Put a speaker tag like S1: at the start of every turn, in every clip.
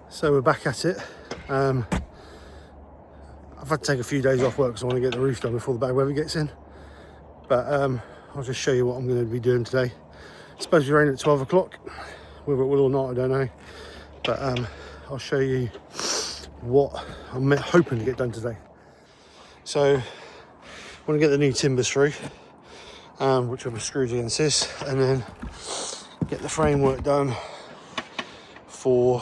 S1: So we're back at it. I've had to take a few days off work because I want to get the roof done before the bad weather gets in. But I'll just show you what I'm going to be doing today. It's supposed to rain at 12 o'clock. Whether it will or not, I don't know. But I'll show you what I'm hoping to get done today. So I want to get the new timbers through, which will be screwed against this, and then get the framework done for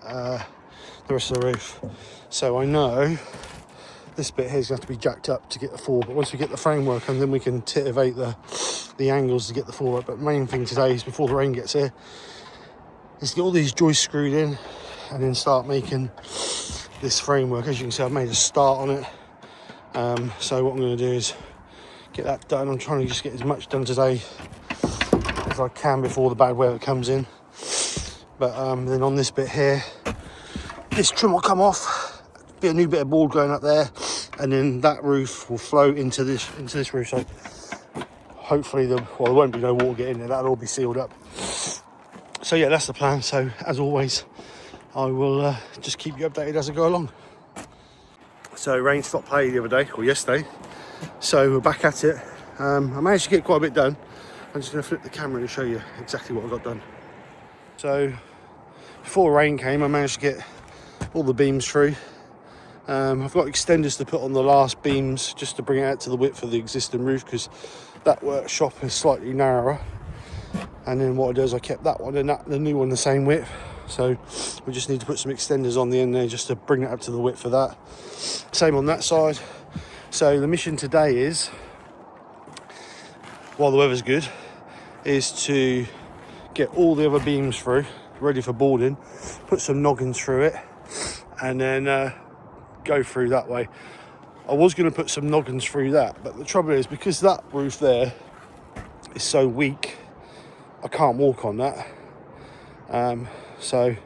S1: the rest of the roof. So I know this bit here is going to have to be jacked up to get the fall, but once we get the framework, and then we can titivate the angles to get the fall up. But the main thing today is, before the rain gets here, is to get all these joists screwed in and then start making this framework. As you can see, I've made a start on it. So what I'm going to do is get that done. I'm trying to just get as much done today as I can before the bad weather comes in. But then on this bit here, this trim will come off, be a new bit of board going up there, and then that roof will flow into this roof. So hopefully there won't be no water getting there. That'll all be sealed up. So yeah, that's the plan. So as always, I will just keep you updated as I go along. So rain stopped playing the other day, or yesterday. So we're back at it. I managed to get quite a bit done. I'm just going to flip the camera and show you exactly what I got done. So before rain came, I managed to get all the beams through. I've got extenders to put on the last beams just to bring it out to the width of the existing roof, because that workshop is slightly narrower. And then what I do is I kept that one and the new one the same width. So we just need to put some extenders on the end there just to bring it up to the width of that. Same on that side. So the mission today is, while the weather's good, is to get all the other beams through, ready for boarding, put some noggins through it, and then go through that way. I was going to put some noggins through that, but the trouble is, because that roof there is so weak, I can't walk on that. So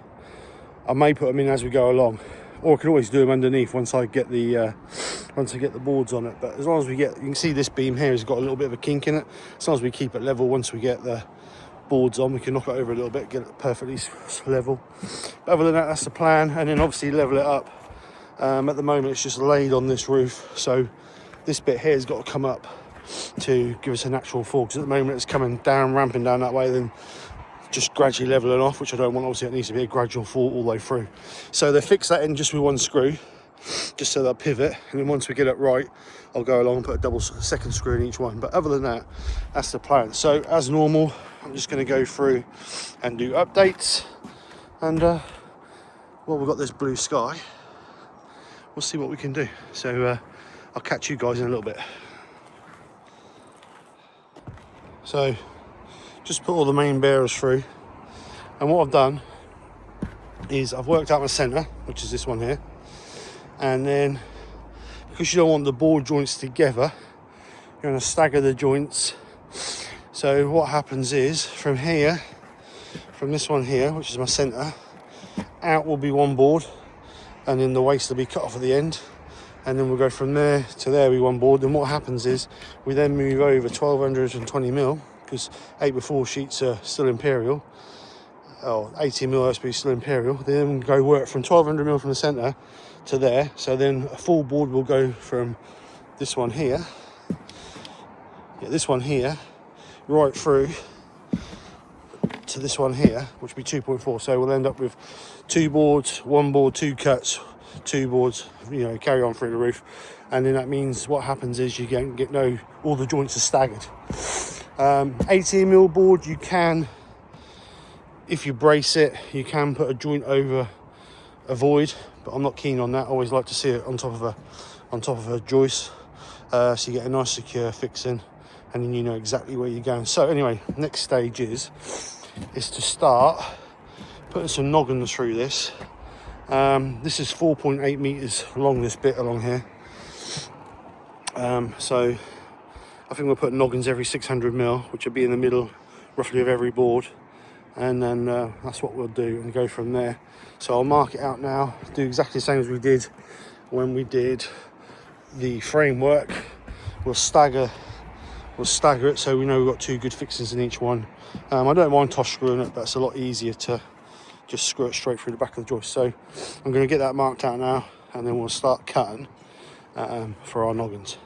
S1: I may put them in as we go along, or I could always do them underneath once I get the boards on it. But as long as we get, you can see this beam here has got a little bit of a kink in it. As long as we keep it level, once we get the boards on, we can knock it over a little bit, get it perfectly level. But other than that, that's the plan. And then obviously level it up. At the moment it's just laid on this roof, so this bit here has got to come up to give us an actual fall, because at the moment it's coming down, ramping down that way, then just gradually leveling off, which I don't want. Obviously it needs to be a gradual fall all the way through. So they fix that in just with one screw, just so they'll pivot, and then once we get it right, I'll go along and put a second screw in each one. But other than that, that's the plan. So as normal, I'm just going to go through and do updates, and well, we've got this blue sky, we'll see what we can do. So I'll catch you guys in a little bit. So just put all the main bearers through, and what I've done is I've worked out my centre, which is this one here, and then because you don't want the board joints together, you're going to stagger the joints. So what happens is, from here, from this one here, which is my centre, out will be one board, and then the waste will be cut off at the end, and then we'll go from there to there be one board. And what happens is we then move over 1220mm, because 8x4 sheets are still imperial, or 18mm SP still imperial. Then go work from 1200mm from the centre to there. So then a full board will go from this one here, right through to this one here, which will be 2.4. So we'll end up with two boards, one board, two cuts, two boards, carry on through the roof. And then that means what happens is you get all the joints are staggered. 18mm board, you can, if you brace it, you can put a joint over a void, but I'm not keen on that. I always like to see it on top of a joist, so you get a nice secure fixing, and then you know exactly where you're going. So anyway, next stage is to start putting some noggins through this. This is 4.8 meters long, this bit along here. So I think we'll put noggins every 600mm, which will be in the middle roughly of every board, and then that's what we'll do and go from there. So I'll mark it out now, do exactly the same as we did when we did the framework. We'll stagger it so we know we've got two good fixings in each one. I don't mind toss screwing it, but it's a lot easier to just screw it straight through the back of the joist. So I'm going to get that marked out now, and then we'll start cutting for our noggins.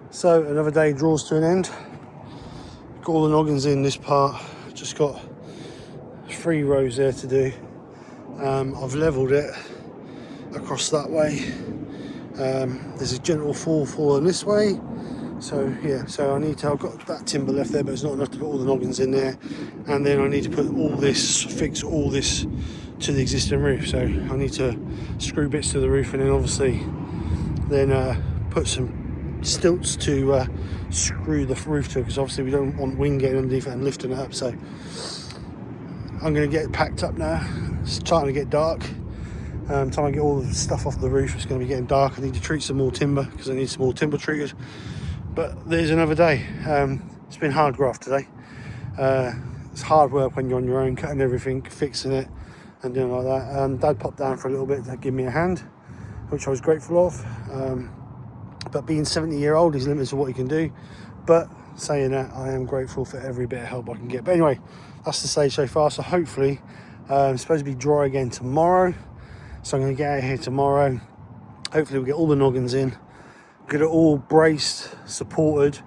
S1: So another day draws to an end. Got all the noggins in this part. Just got 3 rows there to do. I've levelled it across that way. There's a gentle fall falling this way. So yeah, so I've got that timber left there, but it's not enough to put all the noggins in there. And then I need to put fix all this to the existing roof. So I need to screw bits to the roof, and then obviously put some stilts to screw the roof to, because obviously we don't want wind getting underneath it and lifting it up. So I'm going to get it packed up now. It's starting to get dark. Time I get all the stuff off the roof, it's going to be getting dark. I need to treat some more timber, because I need some more timber treated. But there's another day. It's been hard graft today. It's hard work when you're on your own, cutting everything, fixing it and doing like that. Dad popped down for a little bit to give me a hand, which I was grateful of. But being 70-year-old, he's limited to what he can do. But saying that, I am grateful for every bit of help I can get. But anyway, that's the stage so far. So hopefully, it's supposed to be dry again tomorrow. So I'm going to get out of here tomorrow. Hopefully we'll get all the noggins in, get it all braced, supported.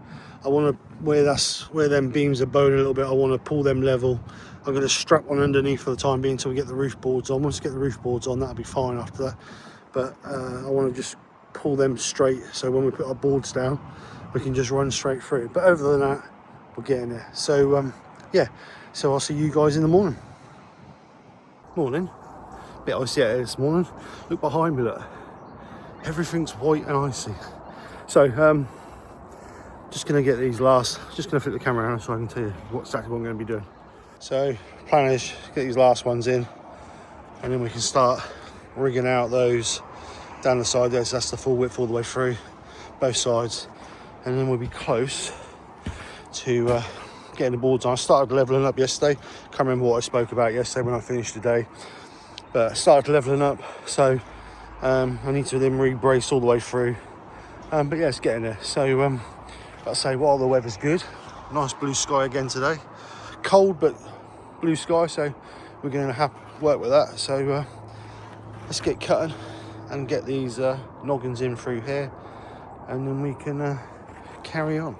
S1: I want to, where them beams are bowing a little bit, I want to pull them level. I'm going to strap one underneath for the time being until we get the roof boards on. Once we get the roof boards on, that'll be fine after that. But I want to just pull them straight, so when we put our boards down, we can just run straight through. But other than that, we're getting there. So yeah, so I'll see you guys in the morning. Morning. Bit icy out here this morning. Look behind me, look. Everything's white and icy. So just gonna get these just gonna flip the camera around so I can tell you exactly what I'm gonna be doing. So plan is get these last ones in, and then we can start rigging out those down the side there. So that's the full width all the way through both sides, and then we'll be close to getting the boards on. I started leveling up yesterday. Can't remember what I spoke about yesterday when I finished the day, but I started leveling up, so I need to then re-brace all the way through. But yeah, it's getting there. So like I say, while the weather's good, nice blue sky again today. Cold, but blue sky, so we're going to have to work with that. So let's get cutting and get these noggins in through here, and then we can carry on.